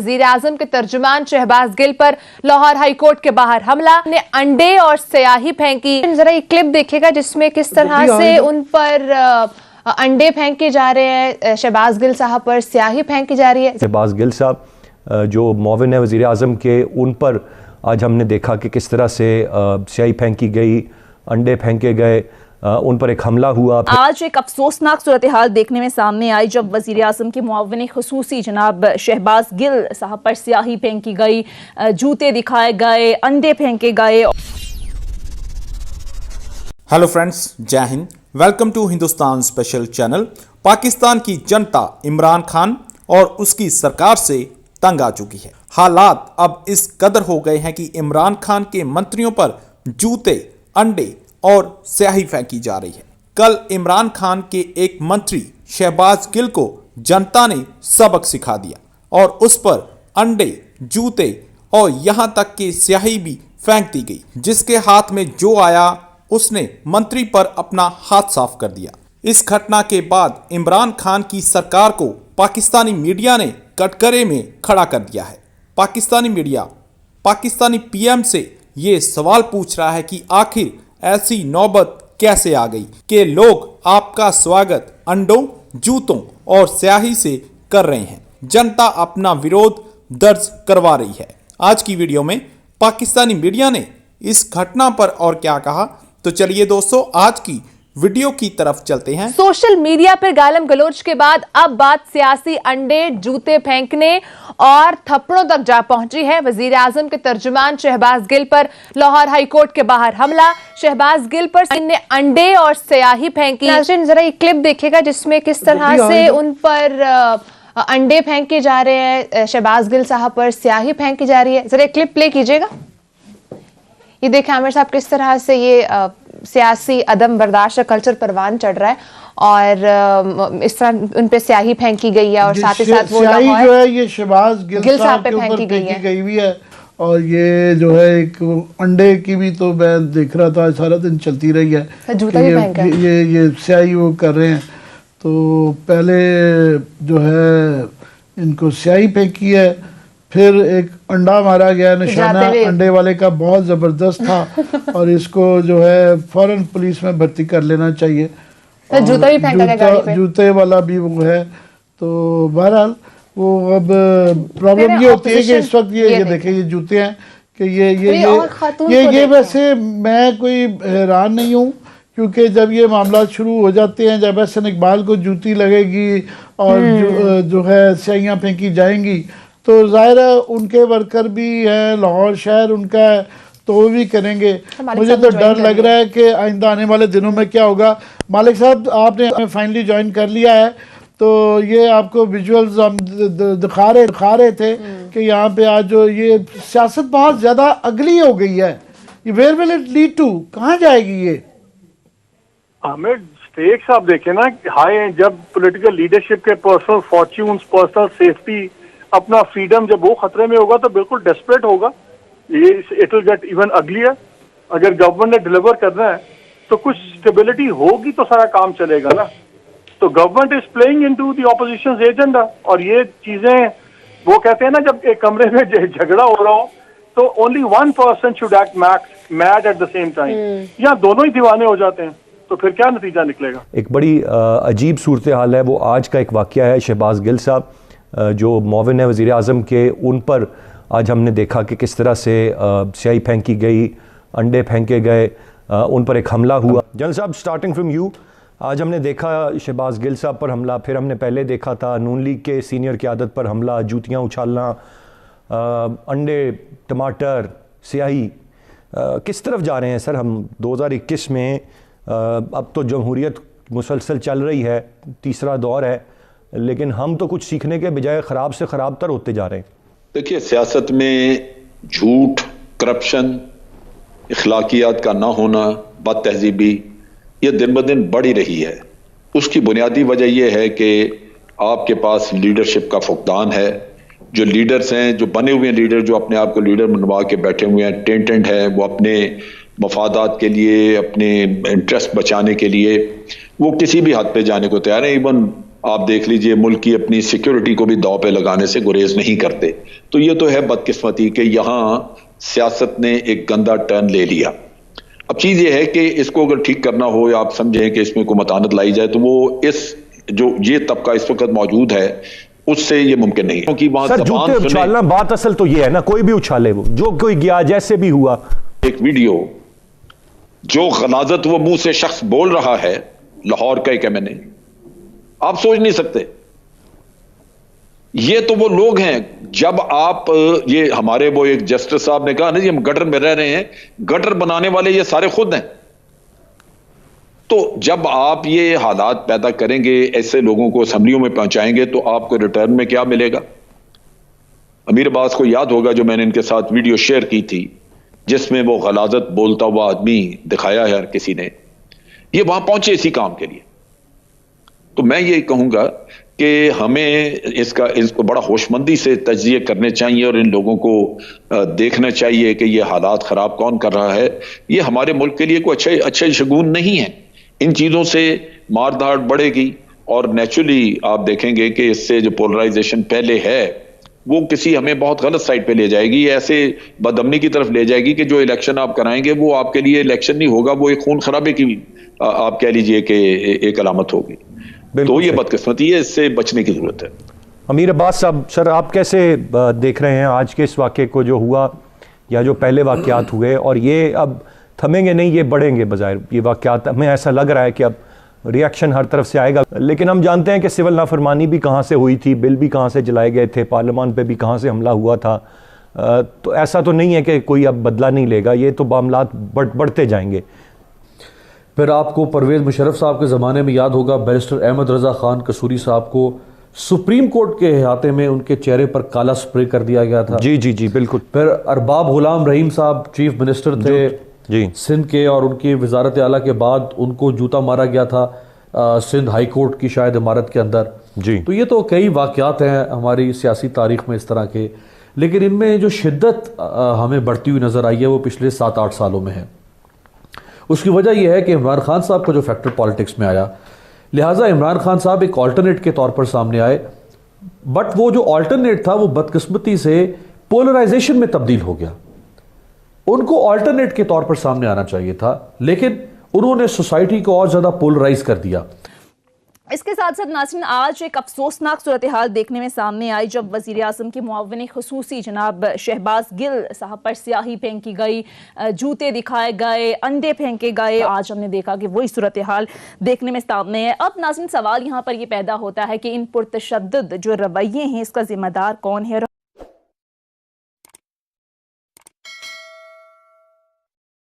वजीर आजम के तर्जुमान शहबाज गिल पर लाहौर हाई कोर्ट के बाहर हमला, ने अंडे और स्याही फेंकी। जरा ये क्लिप देखिएगा जिसमें किस तरह से उन पर अंडे फेंके जा रहे हैं, शहबाज गिल साहब पर स्याही फेंकी जा रही है। शहबाज गिल साहब जो मुआविन है वजीर आजम के, उन पर आज हमने देखा कि किस तरह से स्याही फेंकी गई, अंडे फेंके गए, उन पर एक हमला हुआ। आज एक अफसोसनाक सूरत हाल देखने में सामने आई जब वजीर आजम के मुआविन खुसूसी जनाब शहबाज गिल साहब पर स्याही फेंकी गई, जूते दिखाए गए, अंडे फेंके गए। Hello friends, Jai Hind, welcome to Hindustan special channel. Pakistan की जनता इमरान खान और उसकी सरकार से तंग आ चुकी है। हालात अब इस कदर हो गए हैं कि इमरान खान के मंत्रियों पर जूते, अंडे और स्याही फेंकी जा रही है। कल इमरान खान के एक मंत्री शहबाज गिल को जनता ने सबक सिखा दिया और उस पर अंडे, जूते और यहां तक कि स्याही भी फेंक दी गई। जिसके हाथ में जो आया उसने मंत्री पर अपना हाथ साफ कर दिया। इस घटना के बाद इमरान खान की सरकार को पाकिस्तानी मीडिया ने कटघरे में खड़ा कर दिया है। पाकिस्तानी मीडिया पाकिस्तानी पीएम से ये सवाल पूछ रहा है कि आखिर ऐसी नौबत कैसे आ गई कि लोग आपका स्वागत अंडों, जूतों और स्याही से कर रहे हैं। जनता अपना विरोध दर्ज करवा रही है। आज की वीडियो में पाकिस्तानी मीडिया ने इस घटना पर और क्या कहा, तो चलिए दोस्तों आज की वीडियो की तरफ चलते हैं। सोशल मीडिया पर गालम गलोच के बाद अब बात सियासी अंडे, जूते फेंकने और थप्पड़ों तक जा पहुंची है। वजीर आजम के तर्जुमान शहबाज गिल पर लाहौर हाई कोर्ट के बाहर हमला, शहबाज गिल पर ने अंडे और स्याही फेंकी। जरा ये क्लिप देखिएगा जिसमें किस तरह से उन पर अंडे फेंके जा रहे हैं, शहबाज गिल साहब पर स्याही फेंकी जा रही है। जरा क्लिप प्ले कीजिएगा। ये देखें आमिर साहब किस तरह से ये सियासी अदम बर्दाश्त कल्चर परवान चढ़ रहा है और इस तरह उन पे स्याही फेंकी गई है और साथ ही साथ वो स्याही जो है ये शहबाज गिल साहब पे फेंकी गई हुई है। और ये जो है एक अंडे की भी तो मैं देख रहा था सारा दिन चलती रही है, ये स्याही वो कर रहे हैं। तो पहले जो है इनको स्याही फेंकी है, फिर एक अंडा मारा गया, निशाना अंडे वाले का बहुत ज़बरदस्त था और इसको जो है फौरन पुलिस में भर्ती कर लेना चाहिए। तो जूता भी फेंका गया गाड़ी पे। जूते वाला भी वो है। तो बहरहाल वो अब प्रॉब्लम ये होती है कि इस वक्त ये देखें ये जूते हैं कि ये वैसे मैं कोई हैरान नहीं हूँ, क्योंकि जब ये मामला शुरू हो जाते हैं, जब एहसन इकबाल को जूती लगेगी और जो है स्याहियाँ फेंकी जाएंगी तो जाहिर है उनके वर्कर भी हैं, लाहौर शहर उनका है तो वो भी करेंगे। मुझे तो डर लग रहा है कि आइंदा आने वाले दिनों में क्या होगा। मालिक साहब आपने फाइनली ज्वाइन कर लिया है, तो ये आपको विजुअल्स हम दिखा रहे थे कि यहाँ पे आज जो ये सियासत बहुत ज़्यादा अगली हो गई है। ये where will it lead to, कहाँ जाएगी ये? हमें स्टेक्स आप देखें ना हाई हैं, जब पॉलिटिकल लीडरशिप के पर्सनल फॉर्च्यून्स, पर्सनल सेफ्टी, अपना फ्रीडम जब वो खतरे में होगा तो बिल्कुल डेस्परेट होगा। ये इट विल गेट इवन अगलियर। अगर गवर्नमेंट ने डिलीवर करना है तो कुछ स्टेबिलिटी होगी तो सारा काम चलेगा ना। तो government is playing into the opposition's agenda. और ये चीजें वो कहते हैं ना, जब एक कमरे में झगड़ा हो रहा हो तो only one person should act mad at the same time, या दोनों ही दीवाने हो जाते हैं तो फिर क्या नतीजा निकलेगा। एक बड़ी अजीब सूरत हाल है। वो आज का एक वाकया है, शहबाज गिल साहब जो मुआविन है वज़ीर आज़म के, उन पर आज हमने देखा कि किस तरह से स्याही फेंकी गई, अंडे फेंके गए, उन पर एक हमला हुआ। जनरल साहब, स्टार्टिंग फ्रॉम यू, आज हमने देखा शहबाज गिल साहब पर हमला, फिर हमने पहले देखा था नून लीग के सीनियर क़यादत पर हमला, जूतियाँ उछालना, अंडे, टमाटर, स्याही। किस तरफ जा रहे हैं सर हम 2021 में? अब तो जमहूरियत मुसलसल चल रही है, तीसरा दौर है, लेकिन हम तो कुछ सीखने के बजाय ख़राब से ख़राब तर होते जा रहे हैं। देखिए, सियासत में झूठ, करप्शन, इखलाकियात का ना होना, बद तहजीबी, ये दिन ब दिन बढ़ ही रही है। उसकी बुनियादी वजह यह है कि आपके पास लीडरशिप का फुकदान है। जो लीडर्स हैं, जो बने हुए लीडर, जो अपने आप को लीडर मनवा के बैठे हुए हैं, टेंटेंट है, वो अपने मफादात के लिए, अपने इंटरेस्ट बचाने के लिए वो किसी भी हद पे जाने को तैयार है। इवन आप देख लीजिए मुल्क की अपनी सिक्योरिटी को भी दांव पे लगाने से गुरेज नहीं करते। तो ये तो है बदकिस्मती कि यहाँ सियासत ने एक गंदा टर्न ले लिया। अब चीज ये है कि इसको अगर ठीक करना हो या आप समझें कि इसमें कोई मतानत लाई जाए तो वो इस जो ये तबका इस वक्त मौजूद है उससे ये मुमकिन नहीं है, क्योंकि वहां सर जूते उछालना बात असल तो ये है ना, कोई भी उछाले, वो जो कोई गया जैसे भी हुआ। एक वीडियो जो गलाजत वो मुंह से शख्स बोल रहा है लाहौर का एक एमएनए, आप सोच नहीं सकते। ये तो वो लोग हैं, जब आप ये हमारे वो एक जस्टिस साहब ने कहा ना जी हम गटर में रह रहे हैं, गटर बनाने वाले ये सारे खुद हैं। तो जब आप ये हालात पैदा करेंगे, ऐसे लोगों को असम्बलियों में पहुंचाएंगे, तो आपको रिटर्न में क्या मिलेगा? अमीर अब्बास को याद होगा जो मैंने इनके साथ वीडियो शेयर की थी जिसमें वो गलाजत बोलता हुआ आदमी दिखाया है किसी ने, ये वहां पहुंचे इसी काम के लिए। तो मैं ये कहूंगा कि हमें इसको बड़ा होशमंदी से तज्जिए करने चाहिए और इन लोगों को देखना चाहिए कि ये हालात खराब कौन कर रहा है। ये हमारे मुल्क के लिए कोई अच्छे शगुन नहीं है। इन चीजों से मारधाड़ बढ़ेगी और नेचुरली आप देखेंगे कि इससे जो पोलराइजेशन पहले है वो किसी हमें बहुत गलत साइड पे ले जाएगी, ऐसे बदअमनी की तरफ ले जाएगी कि जो इलेक्शन आप कराएंगे वो आपके लिए इलेक्शन नहीं होगा, वो एक खून खराबे की आप कह लीजिए कि एक अलामत होगी। तो ये बदकिस्मती है, इससे बचने की जरूरत है। अमीर अब्बास साहब, सर आप कैसे देख रहे हैं आज के इस वाक़े को, जो हुआ या जो पहले वाक़यात हुए, और ये अब थमेंगे नहीं, ये बढ़ेंगे बजाय ये वाक़यात? हमें ऐसा लग रहा है कि अब रिएक्शन हर तरफ से आएगा, लेकिन हम जानते हैं कि सिविल नाफरमानी भी कहाँ से हुई थी, बिल भी कहाँ से जलाए गए थे, पार्लियामान पे भी कहाँ से हमला हुआ था। तो ऐसा तो नहीं है कि कोई अब बदला नहीं लेगा, ये तो मामलात बढ़ते जाएंगे। फिर आपको परवेज़ मुशर्रफ साहब के ज़माने में याद होगा बैरिस्टर अहमद रज़ा ख़ान कसूरी साहब को सुप्रीम कोर्ट के अहाते में उनके चेहरे पर काला स्प्रे कर दिया गया था। जी जी जी बिल्कुल। फिर अरबाब गुलाम रहीम साहब चीफ मिनिस्टर थे जी सिंध के, और उनकी वजारत आला के बाद उनको जूता मारा गया था सिंध हाई कोर्ट की शायद इमारत के अंदर जी। तो ये तो कई वाक़यात हैं हमारी सियासी तारीख में इस तरह के, लेकिन इनमें जो शिद्दत हमें बढ़ती हुई नज़र आई है वो पिछले 7-8 सालों में है। उसकी वजह यह है कि इमरान खान साहब का जो फैक्टर पॉलिटिक्स में आया, लिहाजा इमरान खान साहब एक ऑल्टरनेट के तौर पर सामने आए, बट वो जो ऑल्टरनेट था वो बदकिस्मती से पोलराइजेशन में तब्दील हो गया। उनको ऑल्टरनेट के तौर पर सामने आना चाहिए था, लेकिन उन्होंने सोसाइटी को और ज्यादा पोलराइज कर दिया। इसके साथ साथ नाज़रीन, आज एक अफसोसनाक सूरत हाल देखने में सामने आई जब वज़ीर आज़म के मुआविन ख़ुसूसी जनाब शहबाज गिल साहब पर स्याही फेंकी गई, जूते दिखाए गए, अंडे फेंके गए। आज हमने देखा कि वही सूरत हाल देखने में सामने है। अब नाज़रीन सवाल यहाँ पर यह पैदा होता है कि इन पुरतशद्दुद जो रवैये हैं इसका जिम्मेदार कौन है?